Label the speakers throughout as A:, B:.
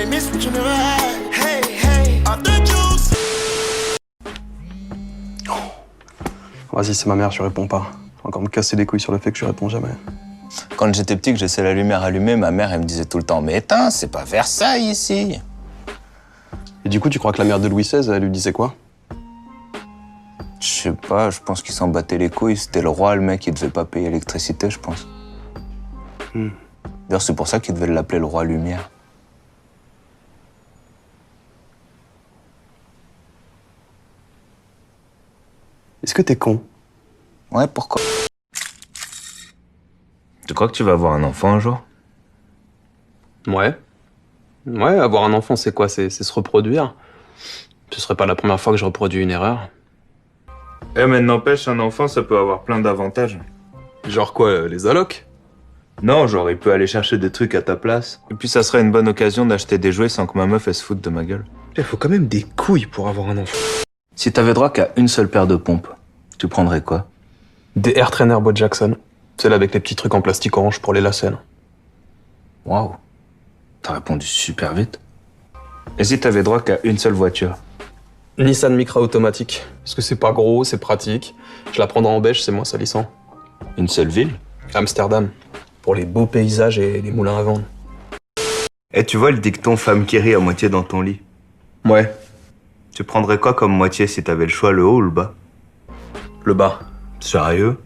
A: miss what you never had. Hey, hey, off the juice.
B: Vas-y, c'est ma mère, je réponds pas. Encore me casser les couilles sur le fait que je réponds jamais.
C: Quand j'étais petit, que je laissais la lumière allumée, ma mère, elle me disait tout le temps « Mais éteins, c'est pas Versailles, ici !»
B: Et du coup, tu crois que la mère de Louis XVI, elle lui disait quoi?
C: Je sais pas, je pense qu'il s'en battait les couilles. C'était le roi, le mec, il devait pas payer l'électricité, je pense. D'ailleurs, c'est pour ça qu'il devait l'appeler le roi Lumière.
B: Est-ce que t'es con?
C: Ouais, pourquoi? Tu crois que tu vas avoir un enfant un jour?
B: Ouais. Ouais, avoir un enfant, c'est quoi? C'est se reproduire. Ce serait pas la première fois que je reproduis une erreur.
D: Eh, mais n'empêche, un enfant, ça peut avoir plein d'avantages.
B: Genre quoi, les allocs?
D: Non, genre, il peut aller chercher des trucs à ta place. Et puis, ça serait une bonne occasion d'acheter des jouets sans que ma meuf, elle se foute de ma gueule.
E: Il faut quand même des couilles pour avoir un enfant.
C: Si t'avais droit qu'à une seule paire de pompes, tu prendrais quoi?
B: Des Air Trainer Bo Jackson. Celle avec les petits trucs en plastique orange pour les lacets.
C: Waouh, t'as répondu super vite.
D: Et si t'avais droit qu'à une seule voiture?
B: Nissan Micra automatique. Parce que c'est pas gros, c'est pratique. Je la prendrai en beige, c'est moins salissant.
D: Une seule ville?
B: Amsterdam. Pour les beaux paysages et les moulins à vendre.
D: Eh, tu vois le dicton femme qui rit à moitié dans ton lit?
B: Ouais,
D: Tu prendrais quoi comme moitié si t'avais le choix, le haut ou le bas?
B: le bas.
D: Sérieux?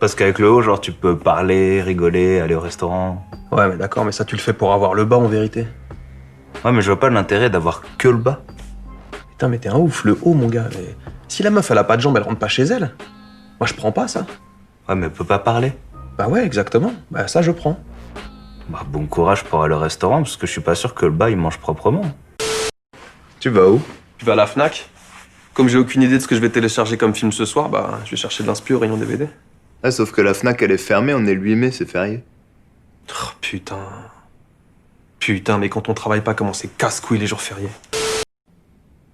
D: Parce qu'avec le haut, genre, tu peux parler, rigoler, aller au restaurant.
B: Ouais, mais d'accord, mais ça tu le fais pour avoir le bas en vérité.
D: Ouais, mais je vois pas l'intérêt d'avoir que le bas.
B: Putain, mais t'es un ouf, le haut, mon gars. Mais si la meuf, elle a pas de jambes, elle rentre pas chez elle. Moi, je prends pas ça.
D: Ouais, mais elle peut pas parler.
B: Bah ouais, exactement. Bah ça, je prends.
D: Bah, bon courage pour aller au restaurant, parce que je suis pas sûr que le bas, il mange proprement. Tu vas où?
B: Je vais à la Fnac. Comme j'ai aucune idée de ce que je vais télécharger comme film ce soir, bah je vais chercher de l'inspi au rayon DVD.
D: Ah, sauf que la Fnac, elle est fermée, on est le 8 mai, c'est férié.
B: Oh, putain. Putain, mais quand on travaille pas, comment c'est casse-couille les jours fériés.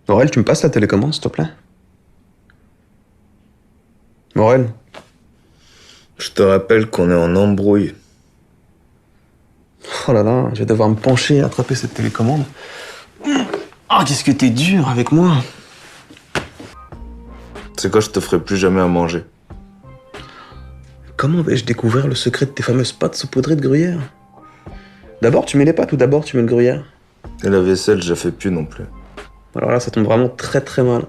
B: Morel, tu me passes la télécommande, s'il te plaît? Morel?
D: Je te rappelle qu'on est en embrouille.
B: Oh là là, je vais devoir me pencher et attraper cette télécommande. Ah, qu'est-ce que t'es dur avec moi.
D: C'est quoi, je te ferai plus jamais à manger.
B: Comment vais-je découvrir le secret de tes fameuses pâtes saupoudrées de gruyère? D'abord, tu mets les pâtes ou d'abord tu mets le gruyère?
D: Et la vaisselle, je la fais plus non plus.
B: Alors là, ça tombe vraiment très très mal.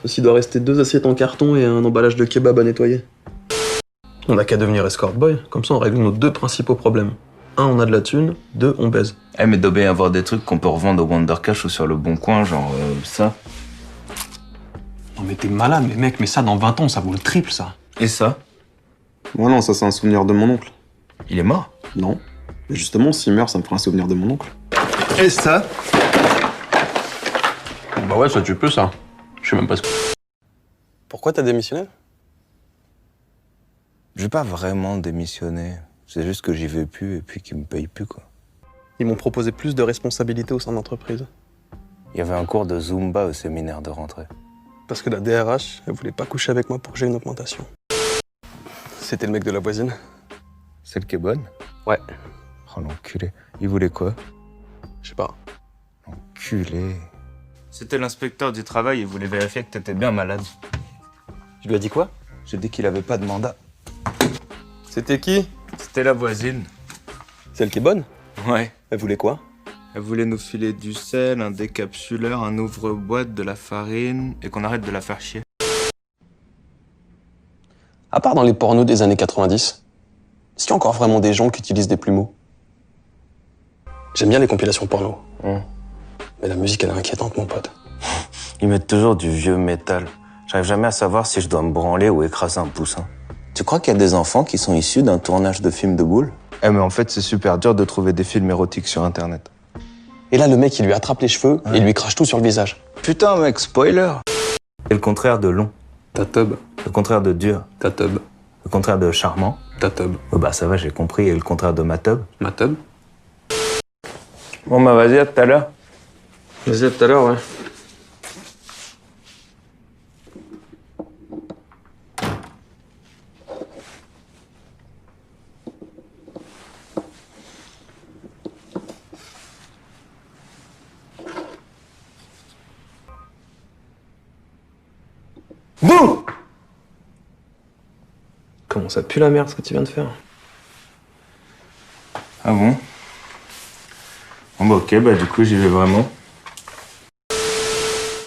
B: Ceci doit rester 2 assiettes en carton et un emballage de kebab à nettoyer. On n'a qu'à devenir escort boy, comme ça on règle nos 2 principaux problèmes. 1, on a de la thune, 2, on baise.
D: Eh, mais doit bien y avoir des trucs qu'on peut revendre au Wonder Cash ou sur le Bon Coin, genre ça.
B: Non mais t'es malade, mais mec, mais ça dans 20 ans, ça vaut le triple ça.
D: Et ça?
B: Ouais non, ça c'est un souvenir de mon oncle.
D: Il est mort?
B: Non. Mais justement, s'il meurt, ça me fera un souvenir de mon oncle.
D: Et ça?
B: Bah ouais, ça tu peux ça. Je sais même pas ce que... Pourquoi t'as démissionné?
C: Je vais pas vraiment démissionner. C'est juste que j'y vais plus et puis qu'ils me payent plus, quoi.
B: Ils m'ont proposé plus de responsabilités au sein de l'entreprise.
C: Il y avait un cours de Zumba au séminaire de rentrée.
B: Parce que la DRH, elle voulait pas coucher avec moi pour que j'ai une augmentation. C'était le mec de la voisine.
D: Celle qui est bonne?
B: Ouais.
D: Oh l'enculé. Il voulait quoi?
B: Je sais pas.
D: Enculé. C'était l'inspecteur du travail, il voulait vérifier que t'étais bien malade.
B: Tu lui as dit quoi?
C: J'ai dit qu'il avait pas de mandat.
B: C'était qui?
D: C'était la voisine.
B: Celle qui est bonne?
D: Ouais.
B: Elle voulait quoi?
D: Elle voulait nous filer du sel, un décapsuleur, un ouvre-boîte, de la farine, et qu'on arrête de la faire chier.
B: À part dans les pornos des années 90, est-ce qu'il y a encore vraiment des gens qui utilisent des plumeaux? J'aime bien les compilations porno. Mais la musique, elle est inquiétante, mon pote.
C: Ils mettent toujours du vieux métal. J'arrive jamais à savoir si je dois me branler ou écraser un poussin. Tu crois qu'il y a des enfants qui sont issus d'un tournage de film de boules?
D: Eh, mais en fait, c'est super dur de trouver des films érotiques sur Internet.
B: Et là, le mec, il lui attrape les cheveux et il lui crache tout sur le visage.
C: Putain, mec, spoiler!
D: C'est le contraire de long.
B: Ta tub,
D: Le contraire de dur.
B: ta tub,
D: Le contraire de charmant.
B: ta tub.
D: Oh bah ça va, j'ai compris. Et le contraire de ma tub.
B: Ma tub?
D: Bon bah vas-y, à tout à l'heure.
B: Vas-y, à tout à l'heure, ouais. Bouh! Comment ça pue la merde ce que tu viens de faire?
C: Ah bon? Bon bah ok, bah du coup j'y vais vraiment.